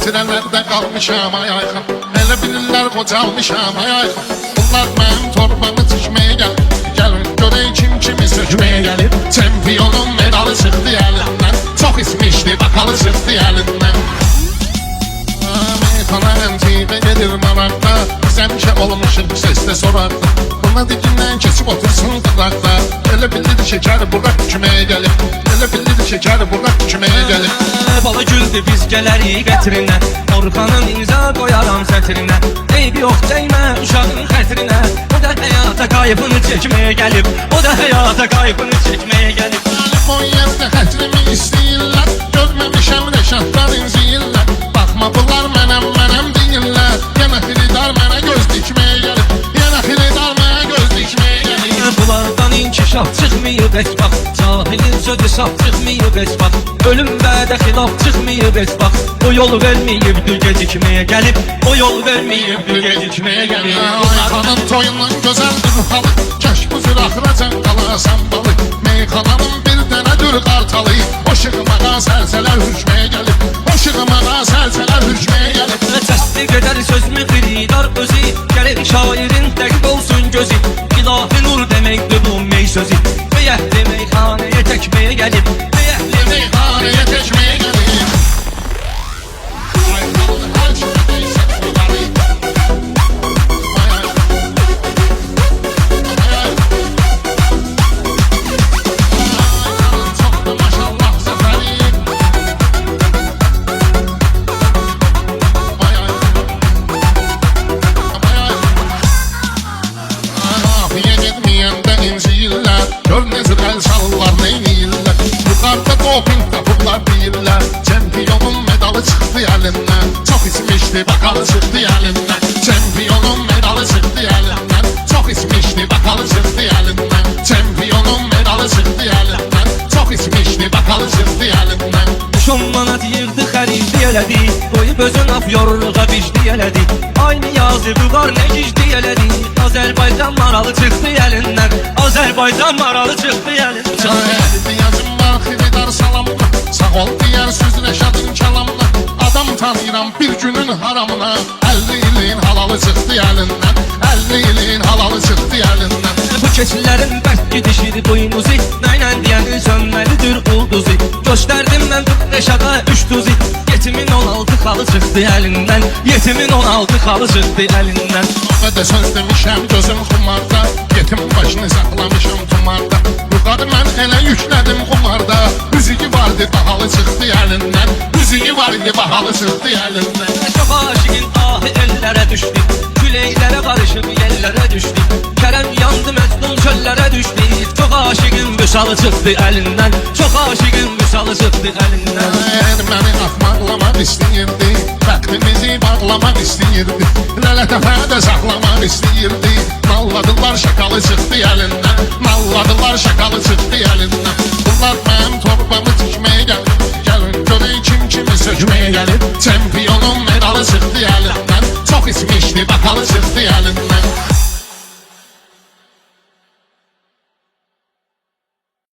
Xətirələrdə qalmışam ay ayxan, elə bilirlər qocalmışam ay ayxan. Bunlar mənim torbamı tikməyə gəlir, gəlin görək kim kimi sökməyə gəlir. Çempionun medalı çıxdı əlindən, çox ismişdi bakalı çıxdı əlindən. Meyxana əncibə gedir maraqda, biz həmişə olmuşuq səsdə soraqda. Buna dikindən keçib otursun qıraqda, elə bilirdi şəkər buraq küməyə gəlir, elə bilirdi şəkər buraq küməyə gəlir. Bala güldü biz gələrik qətrinə, Orxanın imza qoyaram sətrinə. Eybi yox dəymə uşağın xətrinə, o da həyata qayıbını çəkməyə gəlib, o da həyata qayıbını çəkməyə gəlib. O yerdə xətrimi istəyirlər, görməmişəm rəşadlar inciyirlər. Baxma bunlar mənəm deyirlər, yenə xilidar mənə göz dikməyə gəlib, yenə xilidar mənə göz dikməyə gəlib. Bunlardan inkişaf çıxmayıb heç bax, cahilin sözü saf çıxmayıb heç bax, ölüm bədə xilaf çıxmayıb heç bax. O yol verməyibdir gecikməyə gəlib, o yol verməyibdir gecikməyə gəlib. Ayxanın toyundan gözəldir halı, kəş bu züraxıracan qalasan balı. Meyxananın bir dənədir qartalı, o şığımağa səlsələr hürşməyə gəlib, o şığımağa səlsələr hürşməyə gəlib. Təsdiq edər sözümü xilidar özü, gəlir şairin dəqiq olsun gözü. İlahi nur deməkdir bu mey sözü, beyəhli meyxanəyə təkməyə gəlib, beyəhli meyxanəyə təkməyə gəlib. Ayxanın hər kimədəysə qurtarı, Ayxanın çoxdur maşallah zəfəri. Afiyə getməyəndə inciyirlər, gör necə əl çalırlar, neyniyirlər. Yuxarıda doping tapıblar deyirlər, çempionun medalı çıxdı əlindən, çox içmişdi bakalı çıxdı əlindən. Çempionun medalı çıxdı əlindən, çox içmişdi bakalı çıxdı əlindən. Çempionun medalı çıxdı əlindən, çox içmişdi bakalı çıxdı əlindən. 10 manat yığdı xəridi elədi, qoyub özün af yorluğa bicdi elədi. Aynı yazığı var nə gicdi elədi, Azərbaycan maralı çıxdı əlindən, Azərbaycan maralı çıxdı əlindən. Şahidi yazım var xilidar salamına, sağ ol deyər söz Rəşadın kəlamına. Adam tanıyıram bir günün haramına, 50 ilin halalı çıxdı əlindən, 50 ilin halalı çıxdı əlindən. Bu keçilərin bərk gidişir boynuzu, nəylə deyəni sönməlidir ulduzu. Göstərdim mən Rəşada 3 tuzi, yetimin 16 xalı çıxdı əlindən, yetimin 16 xalı çıxdı əlindən. Və də söz demişəm gözüm xumarda, yetim başını saxlamışam tumarda. Yuxarı mən elə yüklədim xumarda, müziği vardı bahalı çıxdı əlindən, müziği vardı bahalı çıxdı əlindən. Çox aşiqin ahı ellərə düşdü, küləklərə qarışıb yellərə düşdü. Kərəm yandı Məcnun çöllərə düşdü, çox aşiqin vüsalı çıxdı əlindən, çox aşiqin vüsalı çıxdı əlindən. Məni axmaqlamaq istəyirdi, bəxtimizi bağlamaq istəyirdi, lələtəfədə saxlamaq istəyirdi. Nalladılar şakalı çıxdı əlindən, nalladılar şakalı çıxdı əlindən. Bunlar mənim torbamı tikməyə gəlir, gəlin görək kim kimi sökməyə gəlir. Çempionun medalı çıxdı əlindən, çox içmişdi bakalı çıxdı əlindən.